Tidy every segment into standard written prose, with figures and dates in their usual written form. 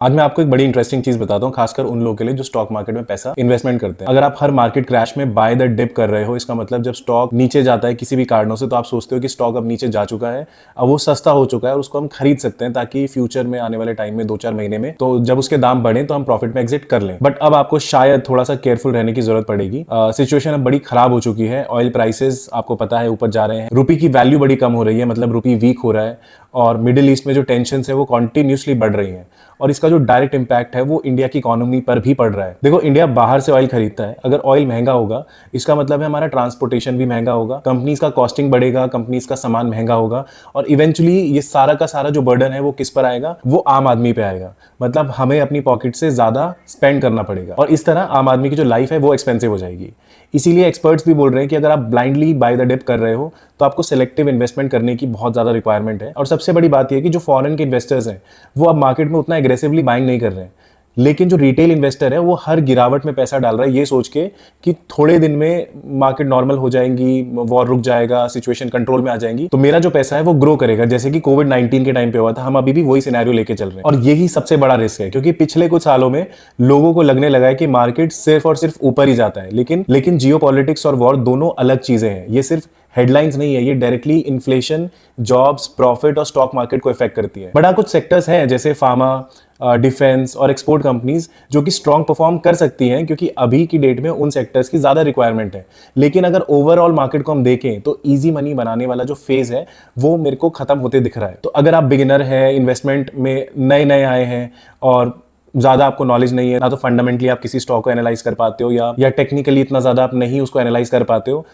आज मैं आपको एक बड़ी इंटरेस्टिंग चीज बताता हूँ, खासकर उन लोगों के लिए जो स्टॉक मार्केट में पैसा इन्वेस्टमेंट करते हैं। अगर आप हर मार्केट क्रैश में बाय द डिप कर रहे हो, इसका मतलब जब स्टॉक नीचे जाता है किसी भी कारणों से, तो आप सोचते हो कि स्टॉक अब नीचे जा चुका है, अब वो सस्ता हो चुका है और उसको हम खरीद सकते हैं ताकि फ्यूचर में आने वाले टाइम में 2-4 महीने में तो जब उसके दाम बढ़े तो हम प्रॉफिट में एग्जिट कर लें। बट अब आपको शायद थोड़ा सा केयरफुल रहने की जरूरत पड़ेगी। सिचुएशन अब बड़ी खराब हो चुकी है। ऑयल प्राइसेस आपको पता है ऊपर जा रहे हैं, रुपी की वैल्यू बड़ी कम हो रही है, मतलब रुपी वीक हो रहा है, और मिडिल ईस्ट में जो टेंशन है वो कॉन्टिन्यूसली बढ़ रही है और इसका जो डायरेक्ट इंपैक्ट है वो इंडिया की इकोनॉमी पर भी पड़ रहा है। देखो, इंडिया बाहर से ऑयल खरीदता है, अगर ऑयल महंगा होगा इसका मतलब है हमारा ट्रांसपोर्टेशन भी महंगा होगा, कंपनीज का कॉस्टिंग बढ़ेगा, कंपनीज का सामान महंगा होगा और इवेंचुअली ये सारा का सारा जो बर्डन है वो किस पर आएगा, वो आम आदमी पे आएगा। मतलब हमें अपनी पॉकेट से ज्यादा स्पेंड करना पड़ेगा और इस तरह आम आदमी की जो लाइफ है वो एक्सपेंसिव हो जाएगी। इसीलिए एक्सपर्ट्स भी बोल रहे हैं कि अगर आप ब्लाइंडली बाय द डिप कर रहे हो तो आपको सिलेक्टिव इन्वेस्टमेंट करने की बहुत ज्यादा रिक्वायरमेंट है। और सबसे बड़ी बात यह है कि जो फॉरेन के इन्वेस्टर्स हैं वो अब मार्केट में उतना एग्रेसिवली बाइंग नहीं कर रहे हैं, लेकिन जो रिटेल इन्वेस्टर है वो हर गिरावट में पैसा डाल रहा है ये सोच के कि थोड़े दिन में मार्केट नॉर्मल हो जाएंगी, वॉर रुक जाएगा, सिचुएशन कंट्रोल में आ जाएंगी, तो मेरा जो पैसा है वो ग्रो करेगा, जैसे कि कोविड-19 के टाइम पे हुआ था। हम अभी भी वही सिनेरियो लेके चल रहे हैं और यही सबसे बड़ा रिस्क है, क्योंकि पिछले कुछ सालों में लोगों को लगने लगा है कि मार्केट सिर्फ और सिर्फ ऊपर ही जाता है, लेकिन जियोपॉलिटिक्स और वॉर दोनों अलग चीजें हैं। ये सिर्फ हेडलाइंस नहीं है, ये डायरेक्टली इन्फ्लेशन, जॉब्स, प्रॉफिट और स्टॉक मार्केट को इफेक्ट करती है। बड़ा कुछ सेक्टर्स हैं जैसे फार्मा, डिफेंस और एक्सपोर्ट कंपनीज जो कि स्ट्रॉन्ग परफॉर्म कर सकती हैं, क्योंकि अभी की डेट में उन सेक्टर्स की ज्यादा रिक्वायरमेंट है। लेकिन अगर ओवरऑल मार्केट को हम देखें तो इजी मनी बनाने वाला जो फेज है वो मेरे को खत्म होते दिख रहा है। तो अगर आप बिगिनर है, इन्वेस्टमेंट में नए नए आए हैं और ज्यादा आपको नॉलेज नहीं है, ना तो फंडामेंटली आप किसी स्टॉक को एनालाइज कर पाते हो या टेक्निकली इतना ज्यादा आप नहीं उसको एनालाइज कर पाते हो,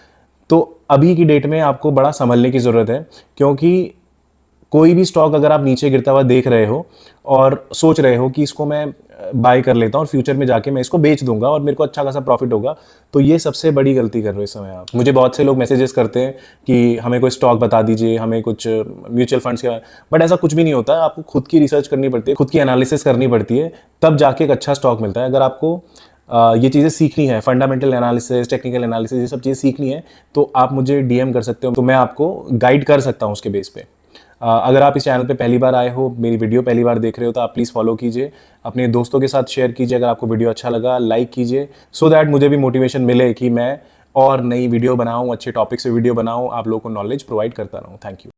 तो अभी की डेट में आपको बड़ा संभलने की जरूरत है। क्योंकि कोई भी स्टॉक अगर आप नीचे गिरता हुआ देख रहे हो और सोच रहे हो कि इसको मैं बाय कर लेता हूँ और फ्यूचर में जाके मैं इसको बेच दूंगा और मेरे को अच्छा खासा प्रॉफिट होगा, तो ये सबसे बड़ी गलती कर रहे हो इस समय आप। मुझे बहुत से लोग मैसेजेस करते हैं कि हमें कोई स्टॉक बता दीजिए, हमें कुछ म्यूचुअल फंड्स के, बट ऐसा कुछ भी नहीं होता है। आपको खुद की रिसर्च करनी पड़ती है, खुद की एनालिसिस करनी पड़ती है, तब जाके एक अच्छा स्टॉक मिलता है। अगर आपको ये चीज़ें सीखनी है, फंडामेंटल एनालिसिस, टेक्निकल एनालिसिस, ये सब चीज़ें सीखनी है, तो आप मुझे डीएम कर सकते हो, तो मैं आपको गाइड कर सकता हूँ उसके बेस पे। अगर आप इस चैनल पे पहली बार आए हो, मेरी वीडियो पहली बार देख रहे हो, तो आप प्लीज़ फॉलो कीजिए, अपने दोस्तों के साथ शेयर कीजिए। अगर आपको वीडियो अच्छा लगा लाइक कीजिए, सो दैट मुझे भी मोटिवेशन मिले कि मैं और नई वीडियो बनाऊँ, अच्छे टॉपिक से वीडियो बनाऊँ, आप लोगों को नॉलेज प्रोवाइड करता रहूँ। Thank you.